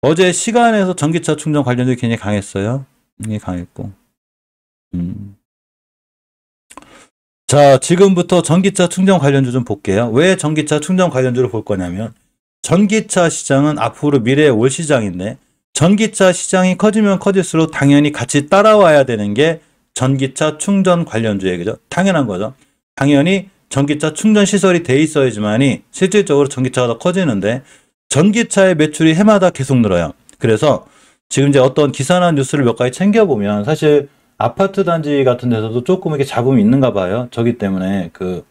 어제 시간에서 전기차 충전 관련주가 굉장히 강했어요. 굉장히 강했고. 자, 지금부터 전기차 충전 관련주 좀 볼게요. 왜 전기차 충전 관련주를 볼 거냐면 전기차 시장은 앞으로 미래의 올 시장인데 전기차 시장이 커지면 커질수록 당연히 같이 따라와야 되는 게 전기차 충전 관련주예요. 그죠? 당연한 거죠. 당연히 전기차 충전 시설이 돼 있어야지만이 실질적으로 전기차가 더 커지는데 전기차의 매출이 해마다 계속 늘어요. 그래서 지금 이제 어떤 기사나 뉴스를 몇 가지 챙겨보면 사실 아파트 단지 같은 데서도 조금 이렇게 잡음이 있는가 봐요. 저기 때문에 그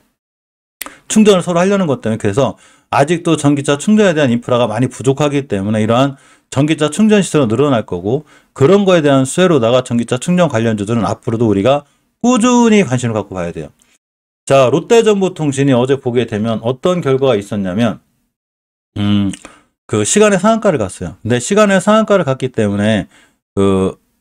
충전을 서로 하려는 것 때문에. 그래서 아직도 전기차 충전에 대한 인프라가 많이 부족하기 때문에 이러한 전기차 충전 시설은 늘어날 거고 그런 거에 대한 수혜로다가 전기차 충전 관련주들은 앞으로도 우리가 꾸준히 관심을 갖고 봐야 돼요. 자, 롯데정보통신이 어제 보게 되면 어떤 결과가 있었냐면 그 시간의 상한가를 갔어요. 근데 시간의 상한가를 갔기 때문에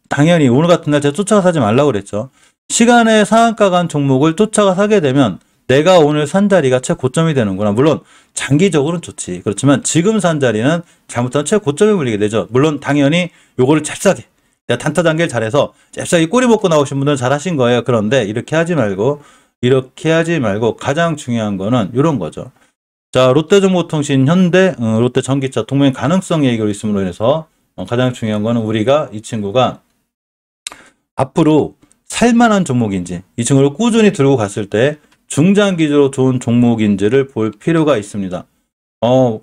당연히 오늘 같은 날 제가 쫓아가 사지 말라고 그랬죠. 시간의 상한가 간 종목을 쫓아가 사게 되면 내가 오늘 산 자리가 최고점이 되는구나. 물론 장기적으로는 좋지. 그렇지만 지금 산 자리는 잘못하면 최고점에 물리게 되죠. 물론 당연히 요거를 잽싸게 내가 단타 단계를 잘해서 잽싸게 꼬리 먹고 나오신 분들은 잘하신 거예요. 그런데 이렇게 하지 말고 가장 중요한 거는 이런 거죠. 자, 롯데정보통신, 현대, 롯데전기차 동맹 가능성 얘기가 있음으로 인해서 가장 중요한 거는 우리가 이 친구가 앞으로 살만한 종목인지 이 친구를 꾸준히 들고 갔을 때 중장기적으로 좋은 종목인지를 볼 필요가 있습니다.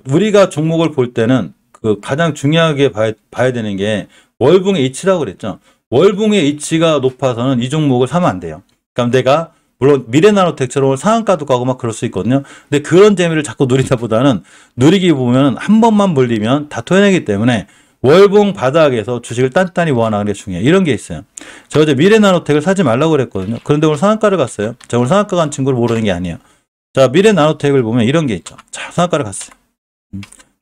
우리가 종목을 볼 때는 그 가장 중요하게 봐야 되는 게 월봉의 이치라고 그랬죠. 월봉의 이치가 높아서는 이 종목을 사면 안 돼요. 그러니까 내가 물론 미래나노텍처럼 상한가도 가고 막 그럴 수 있거든요. 근데 그런 재미를 자꾸 누리다 보다는 누리기 보면 한 번만 몰리면 다 토해내기 때문에 월봉 바닥에서 주식을 단단히 모아나가는 게 중요해요. 이런 게 있어요. 저 어제 미래나노텍을 사지 말라고 그랬거든요. 그런데 오늘 상한가를 갔어요. 자, 오늘 상한가 간 친구를 모르는 게 아니에요. 자, 미래나노텍을 보면 이런 게 있죠. 자, 상한가를 갔어요.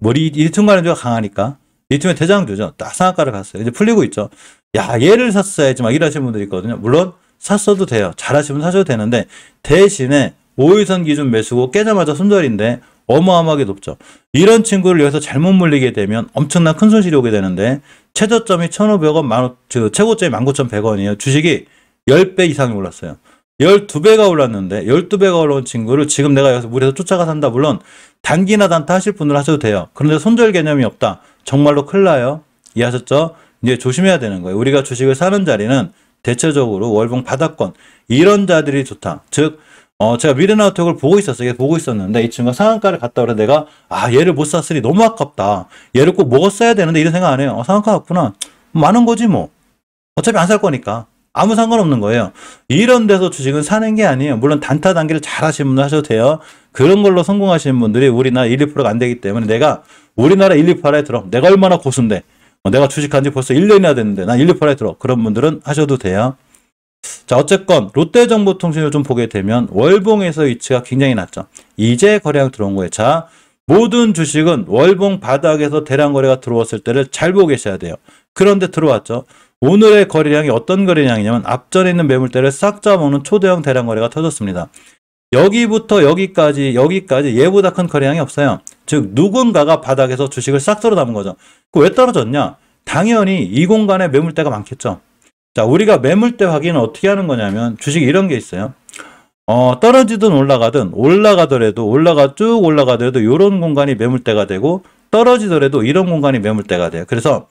리튬 관련주가 강하니까. 리튬의 대장주죠. 딱 상한가를 갔어요. 이제 풀리고 있죠. 야, 얘를 샀어야지 막 이러시는 분들이 있거든요. 물론 샀어도 돼요. 잘하시면 사셔도 되는데 대신에 5일선 기준 매수고 깨자마자 손절인데 어마어마하게 높죠. 이런 친구를 여기서 잘못 물리게 되면 엄청난 큰 손실이 오게 되는데 최저점이 1,500원, 최고점이 19,100원이에요. 주식이 10배 이상이 올랐어요. 12배가 올랐는데 12배가 올라온 친구를 지금 내가 여기서 물에서 쫓아가 산다. 물론 단기나 단타 하실 분들 하셔도 돼요. 그런데 손절 개념이 없다. 정말로 큰일 나요. 이해하셨죠? 이제 조심해야 되는 거예요. 우리가 주식을 사는 자리는 대체적으로 월봉 바닥권 이런 자들이 좋다. 즉 제가 미래나노텍을 보고 있었는데 이 친구가 상한가를 갔다 그래서 내가 얘를 못 샀으니 너무 아깝다. 얘를 꼭 먹었어야 되는데 이런 생각 안 해요. 상한가 갔구나. 많은 거지 뭐. 어차피 안 살 거니까. 아무 상관없는 거예요. 이런 데서 주식은 사는 게 아니에요. 물론 단타 단계를 잘 하시는 분들 하셔도 돼요. 그런 걸로 성공하시는 분들이 우리나라 1, 2%가 안 되기 때문에 내가 우리나라 1, 2%에 들어. 내가 얼마나 고수인데. 내가 주식한 지 벌써 1년이나 됐는데 난 1, 2%에 들어. 그런 분들은 하셔도 돼요. 자, 어쨌건 롯데정보통신을 좀 보게 되면 월봉에서 위치가 굉장히 낮죠. 이제 거래량 들어온 거예요. 자, 모든 주식은 월봉 바닥에서 대량 거래가 들어왔을 때를 잘 보고 계셔야 돼요. 그런데 들어왔죠. 오늘의 거래량이 어떤 거래량이냐면 앞전에 있는 매물대를 싹 잡아먹는 초대형 대량 거래가 터졌습니다. 여기부터 여기까지 얘보다 큰 거래량이 없어요. 즉 누군가가 바닥에서 주식을 싹 썰어 담은 거죠. 왜 떨어졌냐? 당연히 이 공간에 매물대가 많겠죠. 자, 우리가 매물대 확인은 어떻게 하는 거냐면 주식이 이런 게 있어요. 떨어지든 올라가더라도 쭉 올라가더라도 이런 공간이 매물대가 되고 떨어지더라도 이런 공간이 매물대가 돼요. 그래서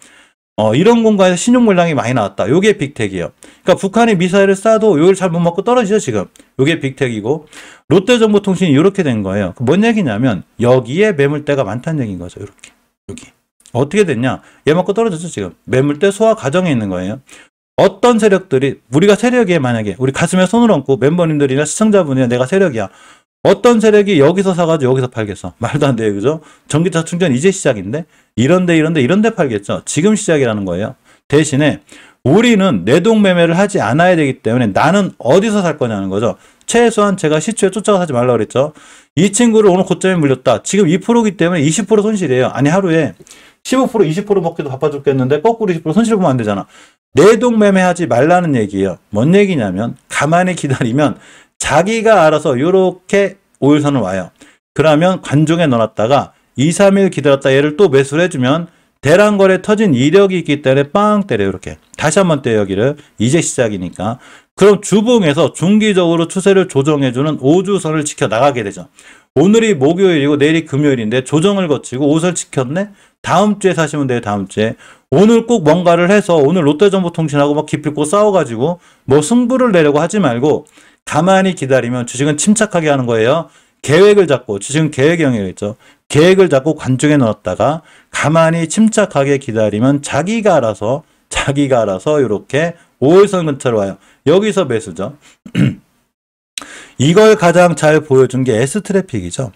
이런 공간에서 신용 물량이 많이 나왔다. 요게 빅텍이에요. 그러니까 북한이 미사일을 쏴도 요걸 잘 못 맞고 떨어지죠, 지금. 요게 빅텍이고 롯데정보통신이 이렇게 된 거예요. 뭔 얘기냐면 여기에 매물대가 많다는 얘기인 거죠. 이렇게. 여기. 어떻게 됐냐? 얘 맞고 떨어졌죠, 지금. 매물대 소화 과정에 있는 거예요. 어떤 세력들이 우리가 세력이에 만약에 우리 가슴에 손을 얹고 멤버님들이나 시청자분이나 내가 세력이야. 어떤 세력이 여기서 사가지고 여기서 팔겠어. 말도 안 돼요. 그죠? 전기차 충전 이제 시작인데 이런데 팔겠죠. 지금 시작이라는 거예요. 대신에 우리는 내동매매를 하지 않아야 되기 때문에 나는 어디서 살 거냐는 거죠. 최소한 제가 시초에 쫓아가 사지 말라고 그랬죠. 이 친구를 오늘 고점에 물렸다. 지금 2%이기 때문에 20% 손실이에요. 아니 하루에 15% 20% 먹기도 바빠 죽겠는데 거꾸로 20% 손실 보면 안 되잖아. 내동매매하지 말라는 얘기예요. 뭔 얘기냐면 가만히 기다리면 자기가 알아서 이렇게 5일선을 와요. 그러면 관중에 넣어놨다가 2, 3일 기다렸다 얘를 또 매수를 해주면 대란거래 터진 이력이 있기 때문에 빵 때려요. 이렇게. 다시 한번 때려 여기를. 이제 시작이니까. 그럼 주봉에서 중기적으로 추세를 조정해주는 5주선을 지켜나가게 되죠. 오늘이 목요일이고 내일이 금요일인데 조정을 거치고 5선 지켰네? 다음 주에 사시면 돼요. 다음 주에. 오늘 꼭 뭔가를 해서 오늘 롯데정보통신하고 막 기필코 싸워가지고 뭐 승부를 내려고 하지 말고 가만히 기다리면 주식은 침착하게 하는 거예요. 계획을 잡고, 주식은 계획의 영역이 있죠. 계획을 잡고 관중에 넣었다가 가만히 침착하게 기다리면 자기가 알아서 이렇게 5일선 근처로 와요. 여기서 매수죠. 이걸 가장 잘 보여준 게 S트래픽이죠.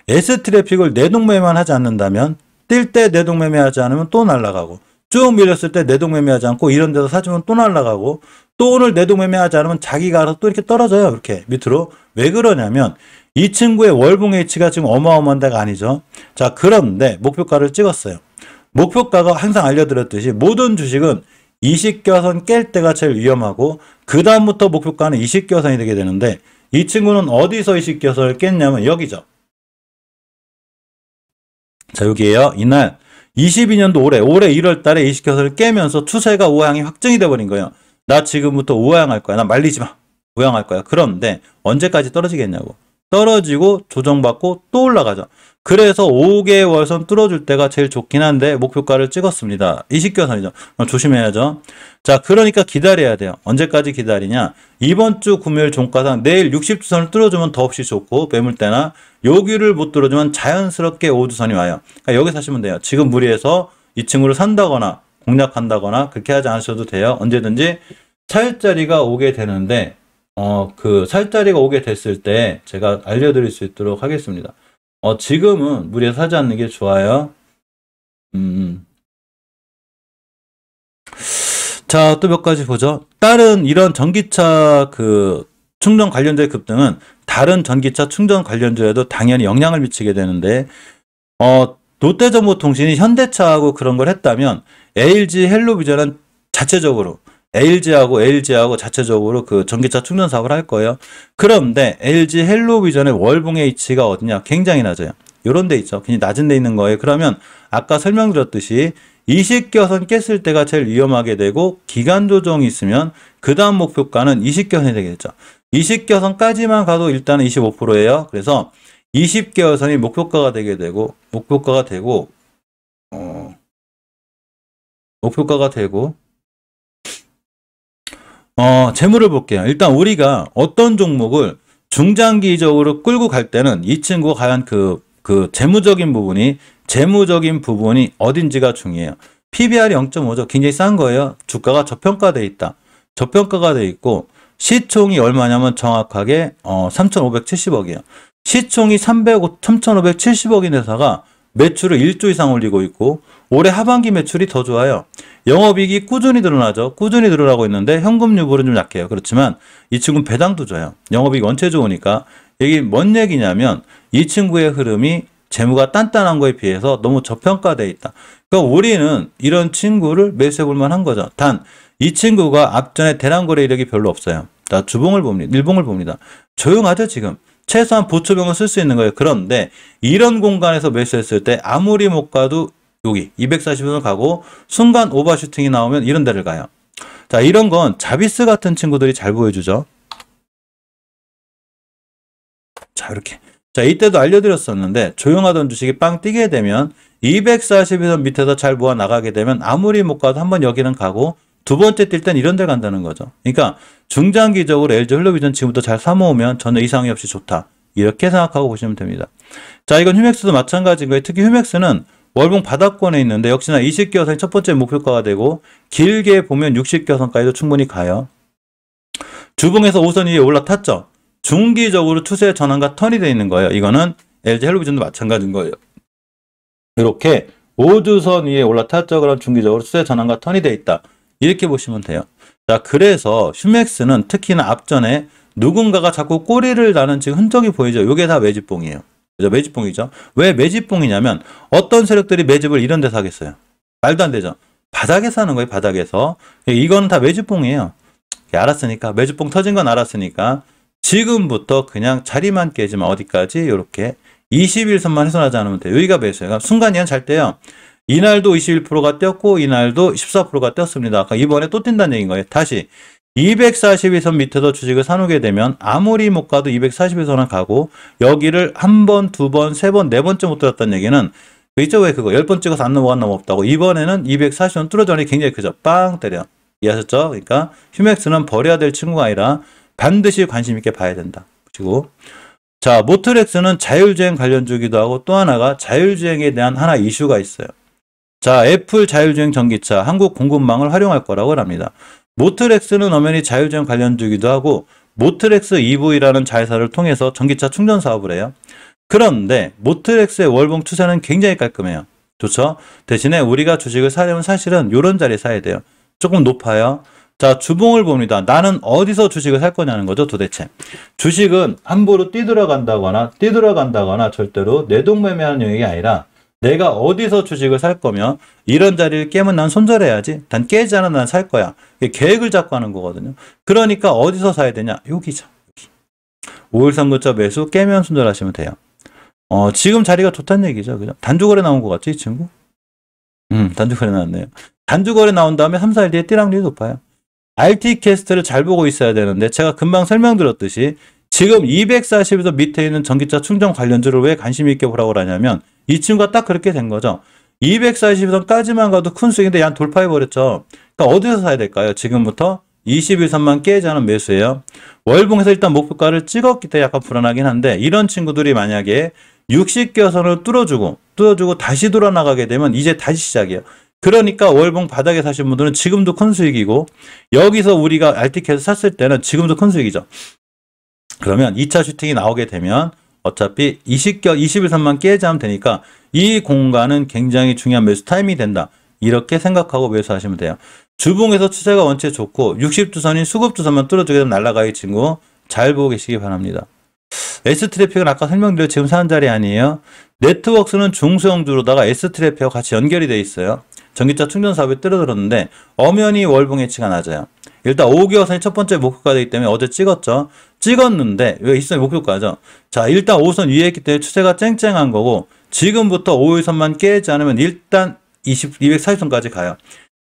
S트래픽을 내동매매만 하지 않는다면 뛸 때 내동매매하지 않으면 또 날아가고 쭉 밀렸을 때 내동매매하지 않고 이런 데서 사주면 또 날아가고 또 오늘 내동매매하지 않으면 자기가 알아서 또 이렇게 떨어져요. 이렇게 밑으로. 왜 그러냐면 이 친구의 월봉 H가 지금 어마어마한 데가 아니죠. 자, 그런데 목표가를 찍었어요. 목표가가 항상 알려드렸듯이 모든 주식은 20겨선 깰 때가 제일 위험하고 그 다음부터 목표가는 20겨선이 되게 되는데 이 친구는 어디서 20겨선을 깼냐면 여기죠. 자, 여기에요. 이날 22년도 올해 1월 달에 20겨선을 깨면서 추세가 우하향이 확정이 돼버린 거예요. 나 지금부터 우하향할 거야. 나 말리지 마. 우하향할 거야. 그런데 언제까지 떨어지겠냐고. 떨어지고 조정받고 또 올라가죠. 그래서 5개월선 뚫어줄 때가 제일 좋긴 한데 목표가를 찍었습니다. 20겨선이죠. 조심해야죠. 자, 그러니까 기다려야 돼요. 언제까지 기다리냐. 이번 주 금요일 종가상 내일 60주선을 뚫어주면 더없이 좋고 매물대나 여기를 못 뚫어주면 자연스럽게 5주선이 와요. 그러니까 여기 사시면 돼요. 지금 무리해서 이 친구를 산다거나 공략한다거나 그렇게 하지 않으셔도 돼요. 언제든지 차일자리가 오게 되는데 그 살자리가 오게 됐을 때 제가 알려드릴 수 있도록 하겠습니다. 지금은 무리해서 사지 않는 게 좋아요. 자, 또 몇 가지 보죠. 다른 이런 전기차 그 충전 관련주의 급등은 다른 전기차 충전 관련주에도 당연히 영향을 미치게 되는데, 롯데정보통신이 현대차하고 그런 걸 했다면 LG 헬로비전은 자체적으로 LG하고 자체적으로 그 전기차 충전 사업을 할 거예요. 그런데 LG 헬로비전의 월봉 H가 어디냐? 굉장히 낮아요. 요런 데 있죠. 굉장히 낮은 데 있는 거예요. 그러면 아까 설명드렸듯이 20겨선 깼을 때가 제일 위험하게 되고 기간 조정이 있으면 그 다음 목표가는 20겨선이 되겠죠. 20겨선까지만 가도 일단은 25%예요. 그래서 20겨선이 목표가가 되게 되고 목표가가 되고 재물을 볼게요. 일단 우리가 어떤 종목을 중장기적으로 끌고 갈 때는 이 친구가 과연 그 재무적인 부분이 어딘지가 중요해요. PBR이 0.5죠. 굉장히 싼 거예요. 주가가 저평가돼 있다. 저평가가 돼 있고 시총이 얼마냐면 정확하게 3,570억이에요. 시총이 3,570억인 회사가 매출을 1조 이상 올리고 있고 올해 하반기 매출이 더 좋아요. 영업이익이 꾸준히 늘어나죠. 꾸준히 늘어나고 있는데 현금 유불은 좀 약해요. 그렇지만 이 친구는 배당도 줘요. 영업이익 원체 좋으니까. 이게 뭔 얘기냐면 이 친구의 흐름이 재무가 단단한 거에 비해서 너무 저평가되어 있다. 그러니까 우리는 이런 친구를 매수해 볼 만한 거죠. 단 이 친구가 앞전에 대란거래 이력이 별로 없어요. 자, 주봉을 봅니다. 일봉을 봅니다. 조용하죠 지금. 최소한 보초병을 쓸 수 있는 거예요. 그런데 이런 공간에서 매수했을 때 아무리 못 가도 여기 240원을 가고 순간 오버슈팅이 나오면 이런 데를 가요. 자, 이런 건 자비스 같은 친구들이 잘 보여주죠. 자, 이렇게. 자, 이때도 알려드렸었는데 조용하던 주식이 빵 뛰게 되면 240원 밑에서 잘 모아 나가게 되면 아무리 못 가도 한번 여기는 가고 두 번째 뛸 땐 이런 데 간다는 거죠. 그러니까 중장기적으로 LG 헬로비전 지금부터 잘 사모으면 전혀 이상이 없이 좋다. 이렇게 생각하고 보시면 됩니다. 자, 이건 휴맥스도 마찬가지인 거예요. 특히 휴맥스는 월봉 바닥권에 있는데 역시나 20겨선이 첫 번째 목표가가 되고 길게 보면 60겨선까지도 충분히 가요. 주봉에서 5선 위에 올라탔죠. 중기적으로 추세 전환과 턴이 되어 있는 거예요. 이거는 LG 헬로비전도 마찬가지인 거예요. 이렇게 5주선 위에 올라탔죠. 그럼 중기적으로 추세 전환과 턴이 되어 있다. 이렇게 보시면 돼요. 자, 그래서 휴맥스는 특히나 앞전에 누군가가 자꾸 꼬리를 나는 지금 흔적이 보이죠. 이게 다 매집봉이에요. 그죠? 매집봉이죠. 왜 매집봉이냐면 어떤 세력들이 매집을 이런 데서 하겠어요. 말도 안 되죠. 바닥에서 하는 거예요. 바닥에서. 이거는 다 매집봉이에요. 알았으니까 매집봉 터진 건 알았으니까 지금부터 그냥 자리만 깨지면 어디까지 이렇게 21선만 훼손하지 않으면 돼요. 여기가 매수예요. 순간 이한 잘 때요. 이날도 21%가 뛰었고 이날도 14%가 뛰었습니다. 그러니까 이번에 또 뛴다는 얘기인 거예요. 다시 242선 밑에서 주식을 사놓게 되면 아무리 못 가도 242선은 가고 여기를 한 번, 두 번, 세 번, 네 번째 못 들었다는 얘기는 있죠? 왜 그거 10번 찍어서 안 넘어간 놈 없다고. 이번에는 240선 뚫어져니 굉장히 크죠. 빵 때려. 이해하셨죠? 그러니까 휴맥스는 버려야 될 친구가 아니라 반드시 관심 있게 봐야 된다. 그리고 자, 모트렉스는 자율주행 관련주기도 하고 또 하나가 자율주행에 대한 하나 이슈가 있어요. 자, 애플 자율주행 전기차 한국 공급망을 활용할 거라고 합니다. 모트렉스는 엄연히 자율주행 관련주기도 하고 모트렉스 EV라는 자회사를 통해서 전기차 충전 사업을 해요. 그런데 모트렉스의 월봉 추세는 굉장히 깔끔해요. 좋죠? 대신에 우리가 주식을 사려면 사실은 이런 자리에 사야 돼요. 조금 높아요. 자, 주봉을 봅니다. 나는 어디서 주식을 살 거냐는 거죠, 도대체. 주식은 함부로 뛰들어간다거나 절대로 내동매매하는 영역이 아니라 내가 어디서 주식을 살 거면 이런 자리를 깨면 난 손절해야지. 단 깨지 않으면 난 살 거야. 계획을 잡고 하는 거거든요. 그러니까 어디서 사야 되냐? 여기죠. 여기. 5일선고점 매수 깨면 손절하시면 돼요. 지금 자리가 좋다는 얘기죠. 그죠? 단주거래 나온 것 같죠, 이 친구? 단주거래 나왔네요. 단주거래 나온 다음에 3, 4일 뒤에 띠랑률이 높아요. RT캐스트를 잘 보고 있어야 되는데 제가 금방 설명드렸듯이 지금 240에서 밑에 있는 전기차 충전 관련주를 왜 관심 있게 보라고 하냐면 이 친구가 딱 그렇게 된 거죠. 240선까지만 가도 큰 수익인데 얀 돌파해버렸죠. 그러니까 어디서 사야 될까요? 지금부터 21선만 깨지 않은 매수예요. 월봉에서 일단 목표가를 찍었기 때문에 약간 불안하긴 한데 이런 친구들이 만약에 60개선을 뚫어주고 다시 돌아나가게 되면 이제 다시 시작이에요. 그러니까 월봉 바닥에 사신 분들은 지금도 큰 수익이고 여기서 우리가 RT캐에서 샀을 때는 지금도 큰 수익이죠. 그러면 2차 슈팅이 나오게 되면 어차피 21선만 깨지 않으면 되니까 이 공간은 굉장히 중요한 매수 타이밍이 된다. 이렇게 생각하고 매수하시면 돼요. 주봉에서 추세가 원체 좋고 60주선인 수급주선만 뚫어주게 되면 날아가요, 친구. 잘 보고 계시기 바랍니다. S트래픽은 아까 설명드렸 지금 사는 자리 아니에요. 네트워크스는 중소형주로다가 S트래픽과 같이 연결이 돼 있어요. 전기차 충전 사업에 뛰어들었는데 엄연히 월봉 예치가 낮아요. 일단 5개월선이 첫 번째 목표가 되기 때문에 어제 찍었죠. 찍었는데 왜 있어요? 목표가죠. 자, 일단 5선 위에 있기 때문에 추세가 쨍쨍한 거고 지금부터 5일선만 깨지 않으면 일단 240선까지 가요.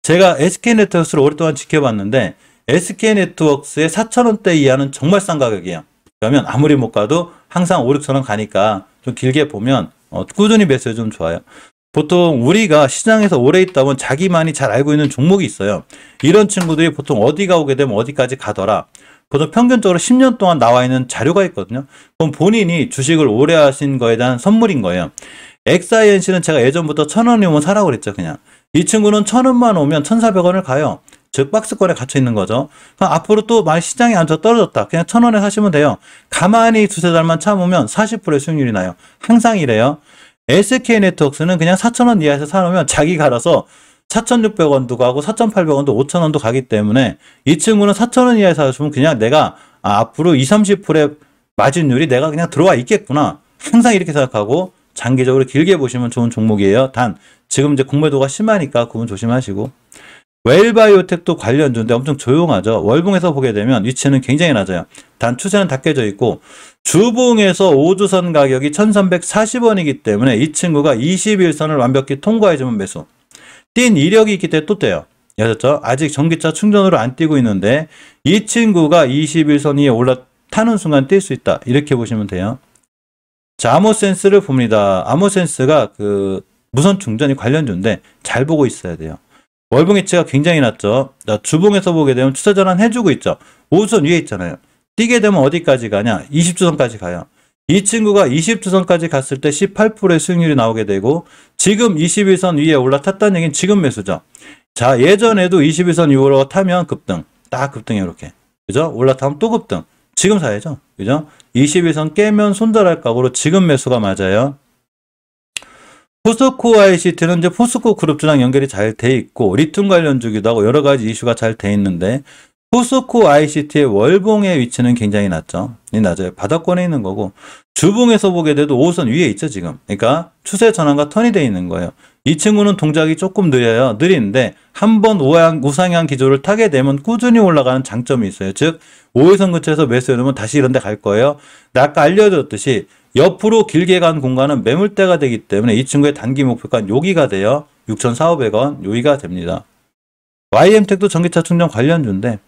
제가 SK네트워크스를 오랫동안 지켜봤는데 SK네트워크스의 4,000원대 이하는 정말 싼 가격이에요. 그러면 아무리 못 가도 항상 5, 6,000원 가니까 좀 길게 보면 꾸준히 매수해 좀 좋아요. 보통 우리가 시장에서 오래 있다 보면 자기만이 잘 알고 있는 종목이 있어요. 이런 친구들이 보통 어디가 오게 되면 어디까지 가더라. 보통 평균적으로 10년 동안 나와 있는 자료가 있거든요. 그럼 본인이 주식을 오래 하신 거에 대한 선물인 거예요. XINC는 제가 예전부터 1,000원이 오면 사라고 그랬죠, 그냥. 이 친구는 1,000원만 오면 1,400원을 가요. 즉 박스권에 갇혀 있는 거죠. 그럼 앞으로 또 만약 시장이 안 좋아 떨어졌다. 그냥 1,000원에 사시면 돼요. 가만히 두세 달만 참으면 40%의 수익률이 나요. 항상 이래요. SK네트워크스는 그냥 4,000원 이하에서 사놓으면 자기가 알아서 4,600원도 가고 4,800원도 5,000원도 가기 때문에 이 친구는 4,000원 이하에서 사주면 그냥 내가 앞으로 20, 30%의 마진율이 내가 그냥 들어와 있겠구나. 항상 이렇게 생각하고 장기적으로 길게 보시면 좋은 종목이에요. 단 지금 이제 공매도가 심하니까 그건 조심하시고 웰바이오텍도 관련주인데 엄청 조용하죠. 월봉에서 보게 되면 위치는 굉장히 낮아요. 단 추세는 다 깨져 있고 주봉에서 5주선 가격이 1,340원이기 때문에 이 친구가 21선을 완벽히 통과해주면 매수. 뛴 이력이 있기 때문에 또 떼요. 아셨죠? 아직 전기차 충전으로 안 뛰고 있는데 이 친구가 21선 위에 올라타는 순간 뛸 수 있다. 이렇게 보시면 돼요. 자, 아모센스를 봅니다. 아모센스가 그 무선 충전이 관련주인데 잘 보고 있어야 돼요. 월봉 예치가 굉장히 낮죠. 자, 주봉에서 보게 되면 추세 전환 해주고 있죠. 5주선 위에 있잖아요. 뛰게 되면 어디까지 가냐? 20주선까지 가요. 이 친구가 20주선까지 갔을 때 18%의 수익률이 나오게 되고 지금 21선 위에 올라탔다는 얘기는 지금 매수죠. 자, 예전에도 21선 위로 타면 급등. 딱 급등이에요, 이렇게. 그죠? 올라타면 또 급등. 지금 사야죠. 그죠? 21선 깨면 손절할 각오로 지금 매수가 맞아요. 포스코 ICT는 이제 포스코 그룹주랑 연결이 잘 돼 있고 리튬 관련주기도 하고 여러 가지 이슈가 잘 돼 있는데 포스코 ICT의 월봉의 위치는 굉장히 낮죠. 낮아요. 바닥권에 있는 거고 주봉에서 보게 돼도 5선 위에 있죠, 지금. 그러니까 추세 전환과 턴이 돼 있는 거예요. 이 친구는 동작이 조금 느려요. 느린데 한번 우상향 기조를 타게 되면 꾸준히 올라가는 장점이 있어요. 즉 5일선 근처에서 매수해 놓으면 다시 이런 데 갈 거예요. 나 아까 알려드렸듯이 옆으로 길게 간 공간은 매물대가 되기 때문에 이 친구의 단기 목표가 여기가 돼요. 6,400원 여기가 됩니다. YM택도 전기차 충전 관련주인데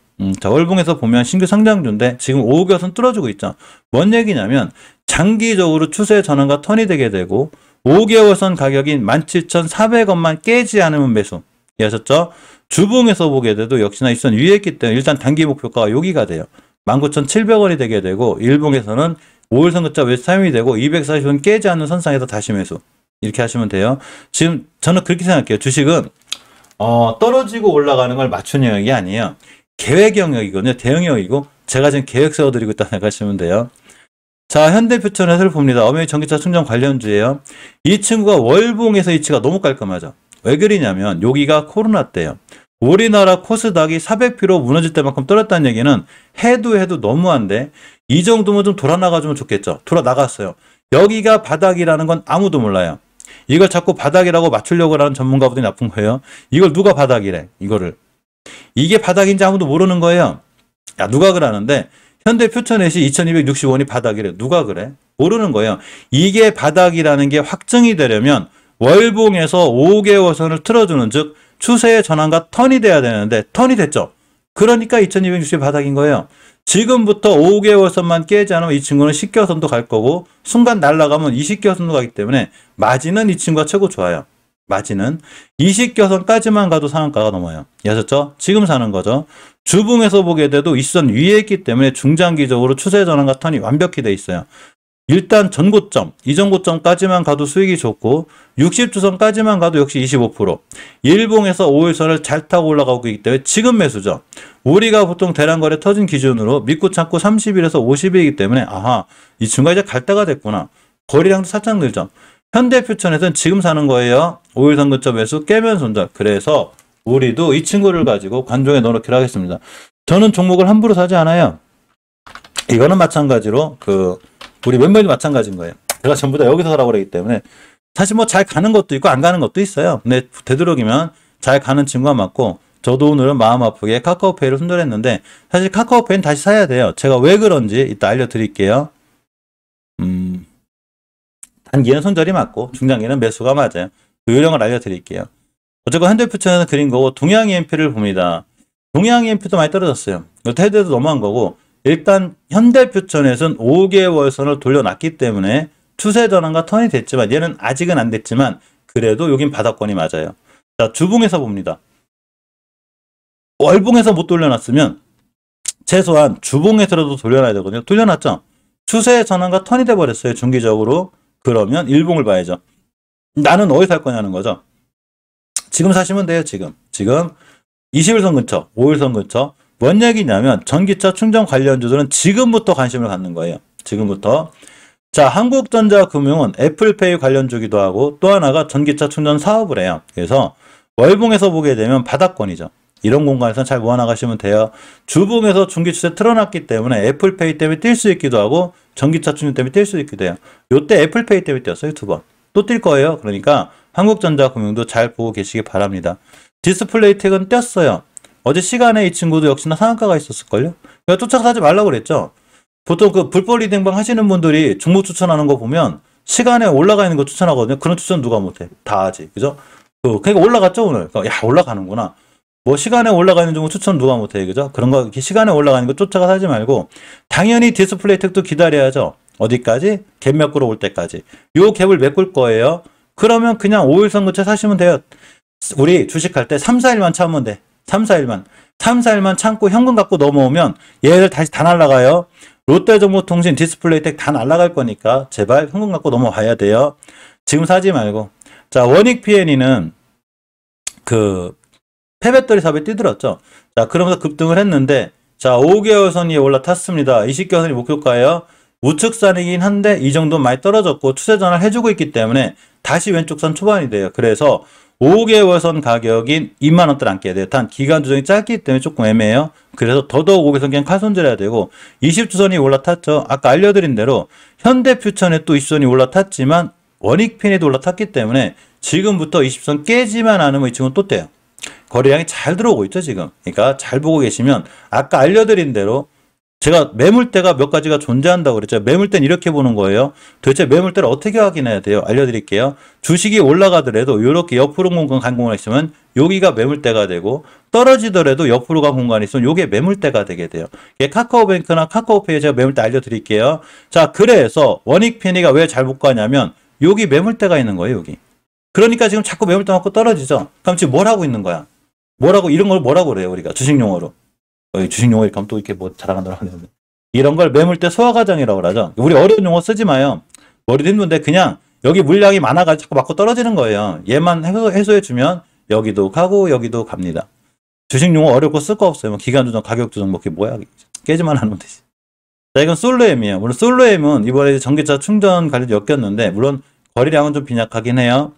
자, 월봉에서 보면 신규 상장주인데 지금 5개선 뚫어주고 있죠. 뭔 얘기냐면 장기적으로 추세 전환과 턴이 되게 되고 5개월선 가격인 17,400원만 깨지 않으면 매수. 이해하셨죠? 주봉에서 보게 돼도 역시나 입선 위에 있기 때문에 일단 단기 목표가가 여기가 돼요. 19,700원이 되게 되고 일봉에서는 5일선 그자 외수 타임이 되고 240원 깨지 않는 선상에서 다시 매수. 이렇게 하시면 돼요. 지금 저는 그렇게 생각해요. 주식은 떨어지고 올라가는 걸 맞춘 영역이 아니에요. 계획 영역이거든요. 대응 영역이고 제가 지금 계획 세워드리고 있다고 생각하시면 돼요. 자, 현대퓨처넷을 봅니다. 어메이 전기차 충전 관련주예요. 이 친구가 월봉에서 이치가 너무 깔끔하죠. 왜 그러냐면 여기가 코로나 때예요. 우리나라 코스닥이 400피로 무너질 때만큼 떨었다는 얘기는 해도 너무한데 이 정도면 좀 돌아 나가주면 좋겠죠. 돌아 나갔어요. 여기가 바닥이라는 건 아무도 몰라요. 이걸 자꾸 바닥이라고 맞추려고 하는 전문가분들이 나쁜 거예요. 이걸 누가 바닥이래? 이거를. 이게 바닥인지 아무도 모르는 거예요. 야, 누가 그러는데 현대퓨처넷이 2260원이 바닥이래. 누가 그래? 모르는 거예요. 이게 바닥이라는 게 확정이 되려면 월봉에서 5개월선을 틀어주는 즉 추세의 전환과 턴이 돼야 되는데 턴이 됐죠. 그러니까 2260이 바닥인 거예요. 지금부터 5개월선만 깨지 않으면 이 친구는 10개월선도 갈 거고 순간 날아가면 20개월선도 가기 때문에 마진은 이 친구가 최고 좋아요. 마진은 20개선까지만 가도 상한가가 넘어요. 아셨죠? 지금 사는 거죠. 주봉에서 보게 돼도 이선 위에 있기 때문에 중장기적으로 추세 전환과 턴이 완벽히 돼 있어요. 일단 전고점, 이전 고점까지만 가도 수익이 좋고 60주선까지만 가도 역시 25%. 일봉에서 5일선을 잘 타고 올라가고 있기 때문에 지금 매수죠. 우리가 보통 대량거래 터진 기준으로 믿고 참고 30일에서 50일이기 때문에 아하, 이 친구가 이제 갈 때가 됐구나. 거래량도 살짝 늘죠. 현대퓨처넷은 지금 사는 거예요. 5일선 근처 매수 깨면 손절. 그래서 우리도 이 친구를 가지고 관종에 넣어놓기로 하겠습니다. 저는 종목을 함부로 사지 않아요. 이거는 마찬가지로 우리 멤버들이 마찬가지인 거예요. 제가 전부 다 여기서 사라고 그러기 때문에 사실 뭐 잘 가는 것도 있고 안 가는 것도 있어요. 근데 되도록이면 잘 가는 친구가 맞고 저도 오늘은 마음 아프게 카카오페이를 손절했는데 사실 카카오페이는 다시 사야 돼요. 제가 왜 그런지 이따 알려드릴게요. 단기는 손절이 맞고 중장기는 매수가 맞아요. 그 요령을 알려드릴게요. 어쨌건 현대퓨처는 그린 거고 동양 EMP를 봅니다. 동양 EMP도 많이 떨어졌어요. 테드도 너무한 거고 일단 현대퓨처넷은 5개월선을 돌려놨기 때문에 추세 전환과 턴이 됐지만 얘는 아직은 안 됐지만 그래도 여긴 바닥권이 맞아요. 자, 주봉에서 봅니다. 월봉에서 못 돌려놨으면 최소한 주봉에서라도 돌려놔야 되거든요. 돌려놨죠? 추세 전환과 턴이 돼버렸어요. 중기적으로. 그러면 일봉을 봐야죠. 나는 어디 살 거냐는 거죠. 지금 사시면 돼요. 지금 20일선 근처, 5일선 근처. 뭔 얘기냐면 전기차 충전 관련주들은 지금부터 관심을 갖는 거예요. 지금부터. 자, 한국전자금융은 애플페이 관련주기도 하고 또 하나가 전기차 충전 사업을 해요. 그래서 월봉에서 보게 되면 바닥권이죠. 이런 공간에서 잘 모아나가시면 돼요. 주봉에서 중기추세 틀어놨기 때문에 애플페이 때문에 뛸 수 있기도 하고 전기차 충전 때문에 뛸 수 있기도 해요. 요때 애플페이 때문에 뛰었어요. 2번. 또 뛸 거예요. 그러니까 한국전자금융도 잘 보고 계시기 바랍니다. 디스플레이텍은 뛰었어요. 어제 시간에 이 친구도 역시나 상한가가 있었을걸요? 그러니까 쫓아가지 말라고 그랬죠. 보통 불법 리딩방 하시는 분들이 종목 추천하는 거 보면 시간에 올라가 있는 거 추천하거든요. 그런 추천 누가 못해? 다 하지. 그죠? 그러니까 올라갔죠, 오늘. 야, 올라가는구나. 뭐 시간에 올라가 있는 종목 추천 누가 못해. 그죠? 그런 거 이렇게 시간에 올라가는 거 쫓아가 사지 말고 당연히 디스플레이텍도 기다려야죠. 어디까지? 갭 메꾸러 올 때까지. 요 갭을 메꿀 거예요. 그러면 그냥 5일선 근처 사시면 돼요. 우리 주식할 때 3, 4일만 참으면 돼. 3, 4일만 참고 현금 갖고 넘어오면 얘를 다시 다 날라가요. 롯데정보통신, 디스플레이텍 다 날라갈 거니까 제발 현금 갖고 넘어와야 돼요. 지금 사지 말고. 자, 원익PNE는 폐배터리 사업에 뛰들었죠. 자, 그러면서 급등을 했는데 자, 5개월선 위에 올라탔습니다. 20개월선이 목표가예요. 우측선이긴 한데 이 정도 많이 떨어졌고 추세 전환을 해주고 있기 때문에 다시 왼쪽선 초반이 돼요. 그래서 5개월선 가격인 2만원대를 안게 돼요. 단 기간 조정이 짧기 때문에 조금 애매해요. 그래서 더더욱 5개월선 그냥 칼손질해야 되고 20주선이 올라탔죠. 아까 알려드린 대로 현대퓨처넷 또 20선이 올라탔지만 원익핀에도 올라탔기 때문에 지금부터 20선 깨지만 않으면 이 친구는 또 떼요. 거래량이 잘 들어오고 있죠 지금. 그러니까 잘 보고 계시면 아까 알려드린 대로 제가 매물대가 몇 가지가 존재한다고 그랬죠. 매물대는 이렇게 보는 거예요. 도대체 매물대를 어떻게 확인해야 돼요? 알려드릴게요. 주식이 올라가더라도 이렇게 옆으로 간 공간이 있으면 여기가 매물대가 되고, 떨어지더라도 옆으로 간 공간이 있으면 이게 매물대가 되게 돼요. 이게 카카오뱅크나 카카오페이에 제가 매물대 알려드릴게요. 자, 그래서 원익편의가 왜 잘 못 가냐면 여기 매물대가 있는 거예요. 여기. 그러니까 지금 자꾸 매물대 맞고 떨어지죠. 그럼 지금 뭘 하고 있는 거야? 뭐라고, 이런 걸 뭐라고 그래요? 우리가 주식용어로. 주식 용어 이렇게 하면 또 이렇게 뭐 자랑한다고 하는데, 이런 걸 매물대 소화 과정이라고 그러죠. 우리 어려운 용어 쓰지 마요. 머리도 힘든데 그냥 여기 물량이 많아가지고 자꾸 맞고 떨어지는 거예요. 얘만 해소해주면 여기도 가고 여기도 갑니다. 주식 용어 어렵고 쓸 거 없어요. 뭐 기간 조정, 가격 조정, 뭐 그게 뭐야. 깨지만 하면 되지. 자, 이건 솔로엠이에요. 물론 솔로엠은 이번에 전기차 충전 관련 엮였는데, 물론 거래량은 좀 빈약하긴 해요.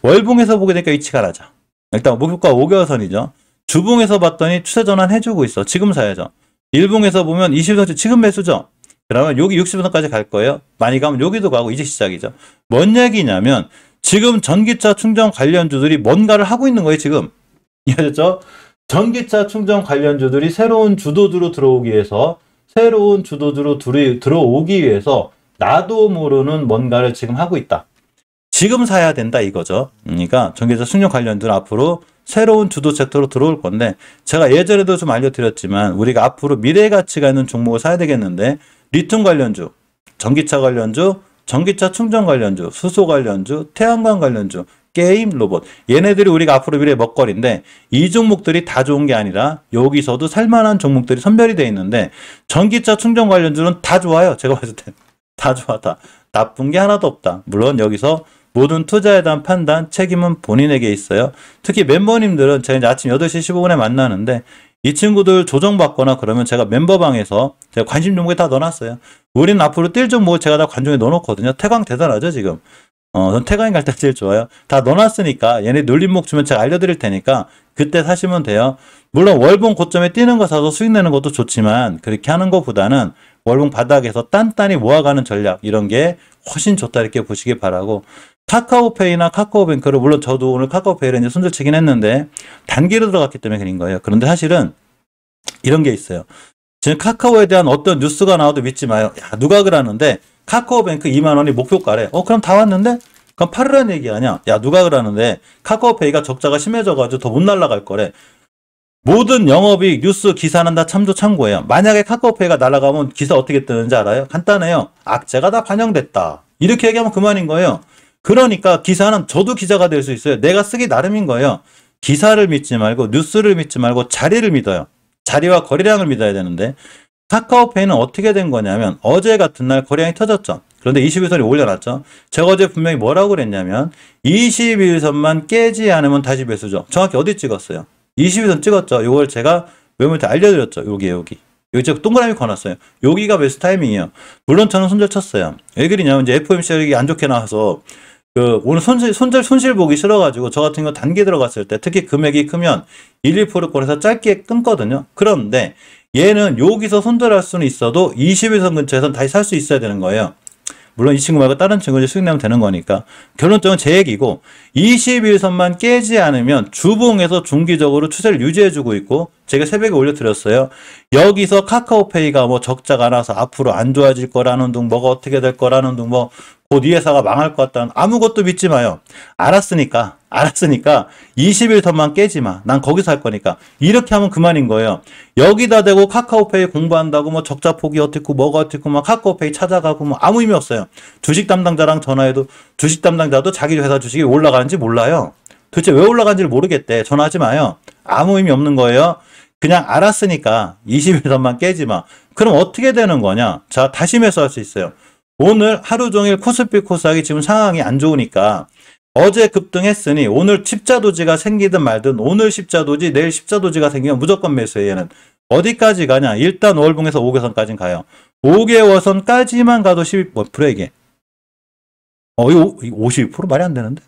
월봉에서 보게 되니까 위치가 나죠. 일단 목표가 5개월선이죠. 주봉에서 봤더니 추세 전환 해주고 있어. 지금 사야죠. 일봉에서 보면 20선 지금 매수죠. 그러면 여기 60선까지 갈 거예요. 많이 가면 여기도 가고 이제 시작이죠. 뭔 얘기냐면 지금 전기차 충전 관련주들이 뭔가를 하고 있는 거예요. 지금. 이해됐죠? 전기차 충전 관련주들이 새로운 주도주로 들어오기 위해서 나도 모르는 뭔가를 지금 하고 있다. 지금 사야 된다 이거죠. 그러니까 전기차 충전 관련주는 앞으로 새로운 주도 섹터로 들어올 건데, 제가 예전에도 좀 알려드렸지만 우리가 앞으로 미래 가치가 있는 종목을 사야 되겠는데, 리튬 관련주, 전기차 관련주, 전기차 충전 관련주, 수소 관련주, 태양광 관련주, 게임, 로봇, 얘네들이 우리가 앞으로 미래의 먹거리인데, 이 종목들이 다 좋은 게 아니라 여기서도 살만한 종목들이 선별이 돼 있는데, 전기차 충전 관련주는 다 좋아요. 제가 봤을 때 다 좋아. 다 나쁜 게 하나도 없다. 물론 여기서 모든 투자에 대한 판단, 책임은 본인에게 있어요. 특히 멤버님들은 제가 이제 아침 8시 15분에 만나는데, 이 친구들 조정받거나 그러면 제가 멤버방에서 제가 관심 종목에 다 넣어놨어요. 우리는 앞으로 뛸 종목을 제가 다 관종에 넣어놓거든요. 태광 대단하죠, 지금. 전 태광이 갈 때 제일 좋아요. 다 넣어놨으니까 얘네 눌림목 주면 제가 알려드릴 테니까 그때 사시면 돼요. 물론 월봉 고점에 뛰는 거 사서 수익 내는 것도 좋지만, 그렇게 하는 것보다는 월봉 바닥에서 단단히 모아가는 전략, 이런 게 훨씬 좋다, 이렇게 보시기 바라고. 카카오페이나 카카오뱅크를, 물론 저도 오늘 카카오페이를 이제 손절치긴 했는데 단기로 들어갔기 때문에 그런 거예요. 그런데 사실은 이런 게 있어요. 지금 카카오에 대한 어떤 뉴스가 나와도 믿지 마요. 야, 누가 그러는데 카카오뱅크 2만 원이 목표가래. 그럼 다 왔는데? 그럼 팔으라는 얘기 아니야. 야, 누가 그러는데 카카오페이가 적자가 심해져가지고 더 못 날아갈 거래. 모든 영업이익, 뉴스, 기사는 다 참고예요. 만약에 카카오페이가 날아가면 기사 어떻게 뜨는지 알아요? 간단해요. 악재가 다 반영됐다. 이렇게 얘기하면 그만인 거예요. 그러니까 기사는, 저도 기자가 될 수 있어요. 내가 쓰기 나름인 거예요. 기사를 믿지 말고 뉴스를 믿지 말고 자리를 믿어요. 자리와 거래량을 믿어야 되는데, 카카오페이는 어떻게 된 거냐면 어제 같은 날 거래량이 터졌죠. 그런데 21선이 올려놨죠. 제가 어제 분명히 뭐라고 그랬냐면 21선만 깨지 않으면 다시 매수죠. 정확히 어디 찍었어요? 21선 찍었죠. 이걸 제가 매물한테 알려드렸죠. 여기 제가 동그라미 걸어놨어요. 여기가 매수 타이밍이에요. 물론 저는 손절 쳤어요. 왜 그러냐면 이제 FOMC가 안 좋게 나와서 오늘 손실 보기 싫어가지고 저 같은 거 단기 들어갔을 때, 특히 금액이 크면 1, 2%권에서 짧게 끊거든요. 그런데 얘는 여기서 손절할 수는 있어도 21선 근처에선 다시 살 수 있어야 되는 거예요. 물론 이 친구 말고 다른 친구들 수익 내면 되는 거니까. 결론적으로 제 얘기고, 21선만 깨지 않으면 주봉에서 중기적으로 추세를 유지해주고 있고, 제가 새벽에 올려드렸어요. 여기서 카카오페이가 뭐 적자가 나서 앞으로 안 좋아질 거라는 둥, 뭐가 어떻게 될 거라는 둥, 뭐 곧 이 회사가 망할 것 같다는, 아무것도 믿지 마요. 알았으니까 21선만 깨지 마. 난 거기서 할 거니까. 이렇게 하면 그만인 거예요. 여기다 대고 카카오페이 공부한다고 뭐 적자 폭이 어떻고 뭐가 어떻고 막 카카오페이 찾아가고 뭐 아무 의미 없어요. 주식 담당자랑 전화해도 주식 담당자도 자기 회사 주식이 올라가는지 몰라요. 도대체 왜 올라가는지를 모르겠대. 전화하지 마요. 아무 의미 없는 거예요. 그냥 알았으니까 21선만 깨지 마. 그럼 어떻게 되는 거냐? 자, 다시 매수할 수 있어요. 오늘 하루 종일 코스피 코스닥이 지금 상황이 안 좋으니까 어제 급등했으니 오늘 십자도지가 생기든 말든, 오늘 십자도지 내일 십자도지가 생기면 무조건 매수해. 얘는 어디까지 가냐? 일단 월봉에서 5개선까지는 가요. 5개월선까지만 가도 12% 이게. 이거 52% 말이 안 되는데?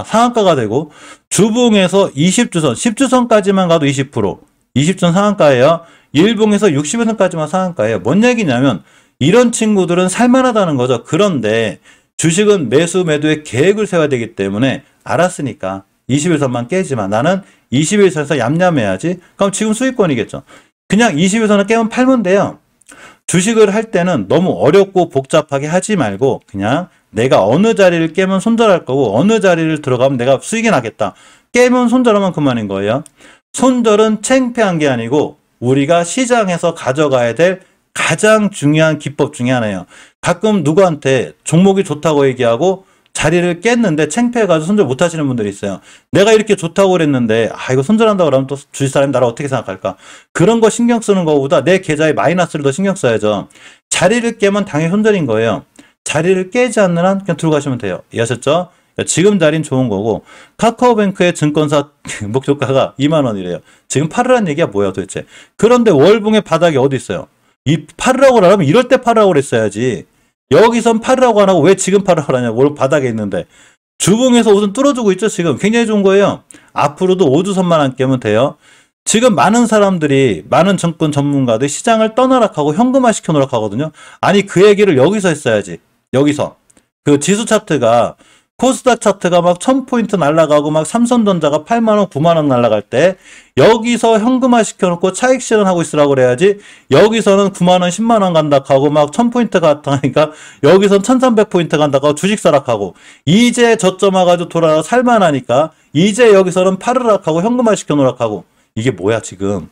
상한가가 되고, 주봉에서 20주선, 10주선까지만 가도 20%. 20전 상한가예요. 일봉에서 60주선까지만 상한가예요. 뭔 얘기냐면 이런 친구들은 살만하다는 거죠. 그런데 주식은 매수 매도의 계획을 세워야 되기 때문에 알았으니까 21선만 깨지 마. 나는 21선에서 얌얌해야지. 그럼 지금 수익권이겠죠. 그냥 20에서는 깨면 팔면 돼요. 주식을 할 때는 너무 어렵고 복잡하게 하지 말고 그냥 내가 어느 자리를 깨면 손절할 거고 어느 자리를 들어가면 내가 수익이 나겠다. 깨면 손절하면 그만인 거예요. 손절은 창피한 게 아니고 우리가 시장에서 가져가야 될 가장 중요한 기법 중에 하나예요. 가끔 누구한테 종목이 좋다고 얘기하고 자리를 깼는데 창피해가지고 손절 못 하시는 분들이 있어요. 내가 이렇게 좋다고 그랬는데 이거 손절한다고 그러면 또 주식 사람이 나를 어떻게 생각할까? 그런 거 신경 쓰는 것보다 내 계좌의 마이너스를 더 신경 써야죠. 자리를 깨면 당연히 손절인 거예요. 자리를 깨지 않는 한 그냥 들고 가시면 돼요. 이해하셨죠? 지금 자리는 좋은 거고 카카오뱅크의 증권사 목표가가 2만 원이래요. 지금 팔으라는 얘기가 뭐야 도대체. 그런데 월봉의 바닥이 어디 있어요? 이 팔으라고 하려면 이럴 때 팔으라고 그랬어야지. 여기선 팔으라고 안 하고 왜 지금 팔으라고 하냐. 월 바닥에 있는데. 주봉에서 우선 뚫어주고 있죠. 지금 굉장히 좋은 거예요. 앞으로도 5주선만 안 깨면 돼요. 지금 많은 사람들이 많은 증권 전문가들이 시장을 떠나락하고 현금화 시켜놓으라고 하거든요. 아니 그 얘기를 여기서 했어야지. 여기서. 그 지수 차트가 코스닥 차트가 막 1000포인트 날아가고 막 삼성전자가 8만원, 9만원 날아갈 때 여기서 현금화 시켜놓고 차익 실현하고 있으라고 그래야지 여기서는 9만원, 10만원 간다 하고 막 1000포인트 갔다니까 여기선 1300포인트 간다 하고 주식 사락하고 이제 저점 와가지고 돌아가 살만하니까 이제 여기서는 파르락 하고 현금화 시켜놓으라고 하고 이게 뭐야 지금.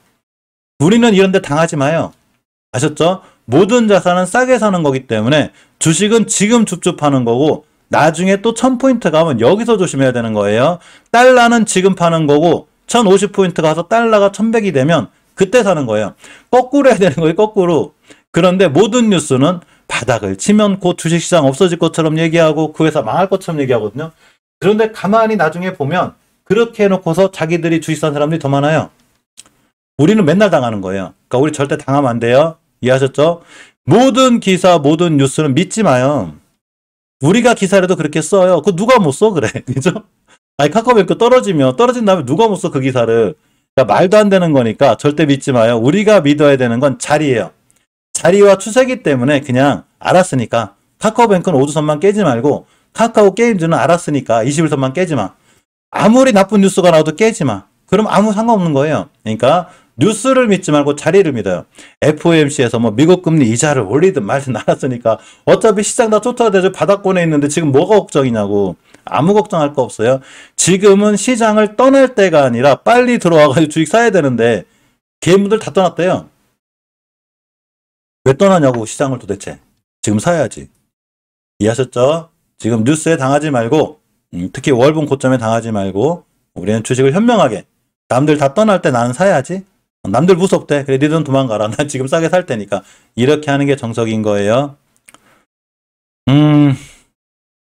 우리는 이런 데 당하지 마요. 아셨죠? 모든 자산은 싸게 사는 거기 때문에 주식은 지금 줍줍하는 거고 나중에 또 1000포인트 가면 여기서 조심해야 되는 거예요. 달러는 지금 파는 거고 1050포인트 가서 달러가 1100이 되면 그때 사는 거예요. 거꾸로 해야 되는 거예요. 거꾸로. 그런데 모든 뉴스는 바닥을 치면 곧 주식시장 없어질 것처럼 얘기하고 그 회사 망할 것처럼 얘기하거든요. 그런데 가만히 나중에 보면 그렇게 해놓고서 자기들이 주식 산 사람들이 더 많아요. 우리는 맨날 당하는 거예요. 그러니까 우리 절대 당하면 안 돼요. 이해하셨죠? 모든 기사, 모든 뉴스는 믿지 마요. 우리가 기사라도 그렇게 써요. 그거 누가 못 써? 그래. 그죠? 아니, 카카오뱅크 떨어진 다음에 누가 못 써? 그 기사를. 그러니까 말도 안 되는 거니까 절대 믿지 마요. 우리가 믿어야 되는 건 자리예요. 자리와 추세기 때문에 그냥 알았으니까. 카카오뱅크는 5주선만 깨지 말고 카카오 게임즈는 알았으니까 21선만 깨지 마. 아무리 나쁜 뉴스가 나와도 깨지 마. 그럼 아무 상관없는 거예요. 그러니까 뉴스를 믿지 말고 자리를 믿어요. FOMC에서 뭐 미국 금리 이자를 올리든 말든 알았으니까 어차피 시장 다 쫓아대죠. 바닥권에 있는데 지금 뭐가 걱정이냐고. 아무 걱정할 거 없어요. 지금은 시장을 떠날 때가 아니라 빨리 들어와가지고 주식 사야 되는데 개인분들 다 떠났대요. 왜 떠나냐고 시장을 도대체. 지금 사야지. 이해하셨죠? 지금 뉴스에 당하지 말고 특히 월봉 고점에 당하지 말고 우리는 주식을 현명하게 남들 다 떠날 때 나는 사야지. 남들 무섭대. 그래 니들은 도망가라. 난 지금 싸게 살 테니까. 이렇게 하는 게 정석인 거예요.